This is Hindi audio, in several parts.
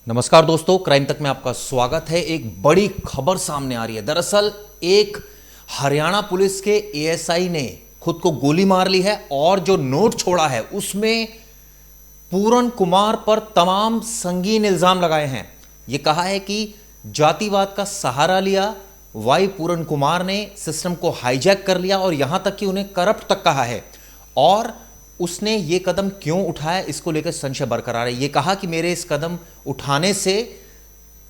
नमस्कार दोस्तों, क्राइम तक में आपका स्वागत है। एक बड़ी खबर सामने आ रही है। दरअसल एक हरियाणा पुलिस के एएसआई ने खुद को गोली मार ली है और जो नोट छोड़ा है उसमें पूरन कुमार पर तमाम संगीन इल्जाम लगाए हैं। यह कहा है कि जातिवाद का सहारा लिया, वाई पूरन कुमार ने सिस्टम को हाईजैक कर लिया और यहां तक कि उन्हें करप्ट तक कहा है। और उसने ये कदम क्यों उठाया, इसको लेकर संशय बरकरार है। ये कहा कि मेरे इस कदम उठाने से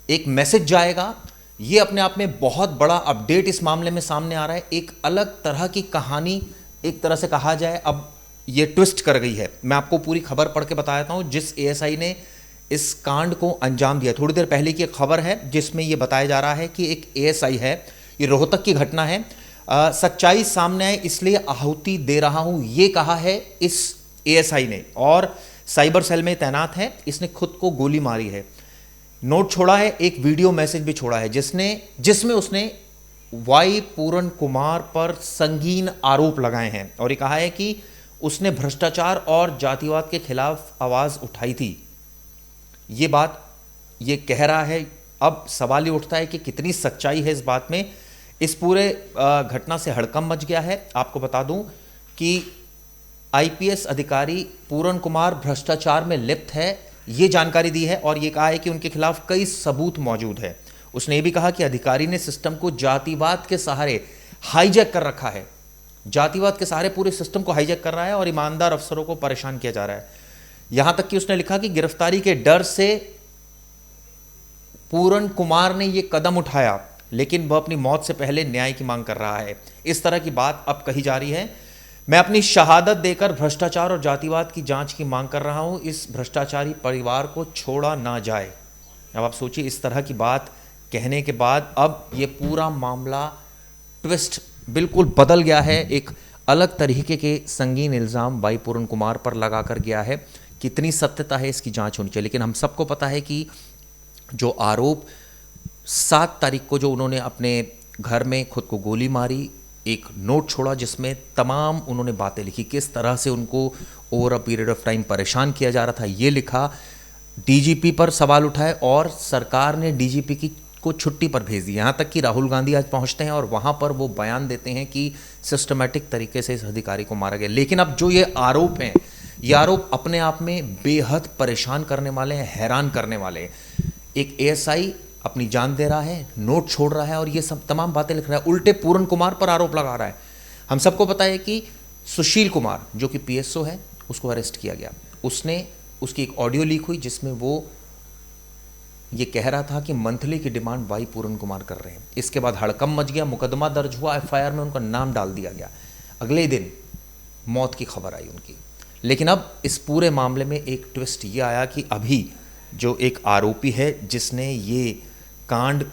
एक मैसेज जाएगा। ये अपने आप में बहुत बड़ा अपडेट इस मामले में सामने आ रहा है। एक अलग तरह की कहानी, एक तरह से कहा जाए, अब ये ट्विस्ट कर गई है। मैं आपको पूरी खबर पढ़ के बता देता हूं जिस एएसआई ने इस कांड को अंजाम दिया। थोड़ी देर पहले की एक खबर है जिसमें यह बताया जा रहा है कि एक एएसआई है, ये रोहतक की घटना है, सच्चाई सामने आए इसलिए आहुति दे रहा हूं, यह कहा है इस एएसआई ने। और साइबर सेल में तैनात है। इसने खुद को गोली मारी है, नोट छोड़ा है, एक वीडियो मैसेज भी छोड़ा है जिसमें उसने वाई पूरन कुमार पर संगीन आरोप लगाए हैं और ये कहा है कि उसने भ्रष्टाचार और जातिवाद के खिलाफ आवाज उठाई थी। ये बात ये कह रहा है। अब सवाल ये उठता है कि कितनी सच्चाई है इस बात में। इस पूरे घटना से हड़कंप मच गया है। आपको बता दूं कि आईपीएस अधिकारी पूरन कुमार भ्रष्टाचार में लिप्त है, ये जानकारी दी है और ये कहा है कि उनके खिलाफ कई सबूत मौजूद है। उसने ये भी कहा कि अधिकारी ने सिस्टम को जातिवाद के सहारे हाईजैक कर रखा है, जातिवाद के सहारे पूरे सिस्टम को हाईजैक कर रहा है और ईमानदार अफसरों को परेशान किया जा रहा है। यहां तक कि उसने लिखा कि गिरफ्तारी के डर से पूरन कुमार ने यह कदम उठाया, लेकिन वह अपनी मौत से पहले न्याय की मांग कर रहा है। इस तरह की बात अब कही जा रही है। मैं अपनी शहादत देकर भ्रष्टाचार और जातिवाद की जांच की मांग कर रहा हूं, इस भ्रष्टाचारी परिवार को छोड़ा ना जाए। अब आप सोचिए, इस तरह की बात कहने के बाद अब यह पूरा मामला ट्विस्ट बिल्कुल बदल गया है। एक अलग तरीके के संगीन इल्जाम वाई पूरन कुमार पर लगाकर गया है। कितनी सत्यता है इसकी जांच होनी चाहिए। लेकिन हम सबको पता है कि जो आरोप 7 तारीख को जो उन्होंने अपने घर में खुद को गोली मारी, एक नोट छोड़ा जिसमें तमाम उन्होंने बातें लिखी, किस तरह से उनको over a period of time परेशान किया जा रहा था, ये लिखा। डीजीपी पर सवाल उठाए और सरकार ने डीजीपी को छुट्टी पर भेज दी। यहाँ तक कि राहुल गांधी आज पहुँचते हैं और वहाँ पर वो बयान देते हैं कि सिस्टमेटिक तरीके से इस अधिकारी को मारा गया। लेकिन अब जो ये आरोप हैं, ये आरोप अपने आप में बेहद परेशान करने वाले हैं, हैरान करने वाले हैं। एक एएसआई अपनी जान दे रहा है, नोट छोड़ रहा है और ये सब तमाम बातें लिख रहा है, उल्टे पूरन कुमार पर आरोप लगा रहा है। हम सबको पता है कि सुशील कुमार जो कि पीएसओ है, उसको अरेस्ट किया गया। उसकी एक ऑडियो लीक हुई जिसमें वो ये कह रहा था कि मंथली की डिमांड वाई पूरन कुमार कर रहे हैं। इसके बाद हड़कंप मच गया, मुकदमा दर्ज हुआ, एफआईआर में उनका नाम डाल दिया गया। अगले दिन मौत की खबर आई उनकी। लेकिन अब इस पूरे मामले में एक ट्विस्ट ये आया कि अभी जो एक आरोपी है जिसने ये कांड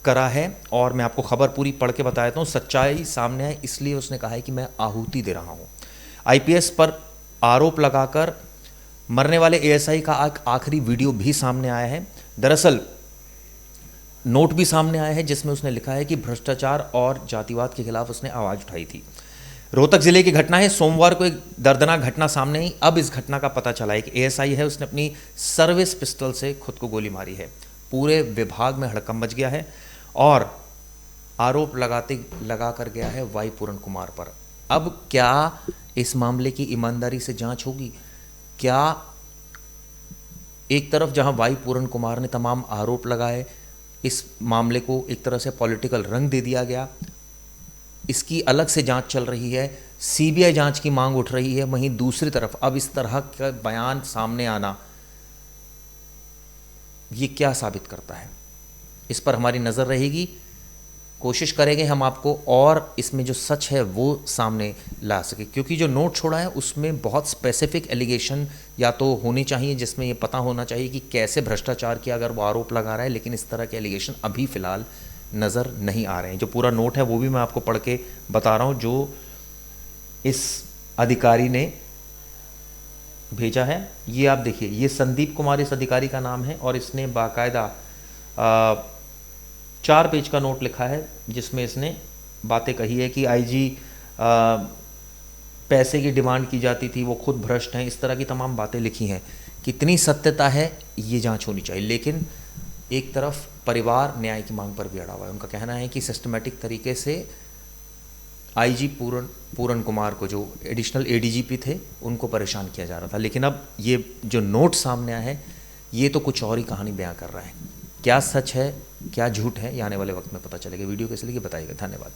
करा है, और मैं आपको खबर पूरी पढ़ के बता देता हूँ, सच्चाई सामने है इसलिए उसने कहा है कि मैं आहुति दे रहा हूँ। आईपीएस पर आरोप लगाकर मरने वाले एएसआई का आखिरी वीडियो भी सामने आया है। दरअसल नोट भी सामने आया है जिसमें उसने लिखा है कि भ्रष्टाचार और जातिवाद के खिलाफ उसने आवाज़ उठाई थी। रोहतक जिले की घटना है। सोमवार को एक दर्दनाक घटना सामने आई। अब इस घटना का पता चला है कि एएसआई है, उसने अपनी सर्विस पिस्टल से खुद को गोली मारी है। पूरे विभाग में हड़कंप मच गया है और आरोप लगा कर गया है वाई पूरन कुमार पर। अब क्या इस मामले की ईमानदारी से जांच होगी? क्या एक तरफ जहां वाई पूरन कुमार ने तमाम आरोप लगाए, इस मामले को एक तरह से पॉलिटिकल रंग दे दिया गया, इसकी अलग से जांच चल रही है, सीबीआई जांच की मांग उठ रही है, वहीं दूसरी तरफ अब इस तरह का बयान सामने आना, ये क्या साबित करता है? इस पर हमारी नज़र रहेगी। कोशिश करेंगे हम आपको और इसमें जो सच है वो सामने ला सके, क्योंकि जो नोट छोड़ा है उसमें बहुत स्पेसिफिक एलिगेशन या तो होने चाहिए जिसमें ये पता होना चाहिए कि कैसे भ्रष्टाचार किया अगर वो आरोप लगा रहा है। लेकिन इस तरह के एलिगेशन अभी फ़िलहाल नज़र नहीं आ रहे हैं। जो पूरा नोट है वो भी मैं आपको पढ़ के बता रहा हूँ जो इस अधिकारी ने भेजा है। ये आप देखिए, ये संदीप कुमार इस अधिकारी का नाम है और इसने बाकायदा 4 पेज का नोट लिखा है जिसमें इसने बातें कही है कि आईजी पैसे की डिमांड की जाती थी, वो खुद भ्रष्ट हैं, इस तरह की तमाम बातें लिखी हैं कितनी सत्यता है ये जांच होनी चाहिए। लेकिन एक तरफ परिवार न्याय की मांग पर भी अड़ा हुआ है। उनका कहना है कि सिस्टमेटिक तरीके से आईजी पूरन कुमार को, जो एडिशनल एडीजीपी थे, उनको परेशान किया जा रहा था। लेकिन अब ये जो नोट सामने आया है ये तो कुछ और ही कहानी बयां कर रहा है। क्या सच है क्या झूठ है, ये आने वाले वक्त में पता चलेगा। वीडियो कैसे लगी बताइएगा। धन्यवाद।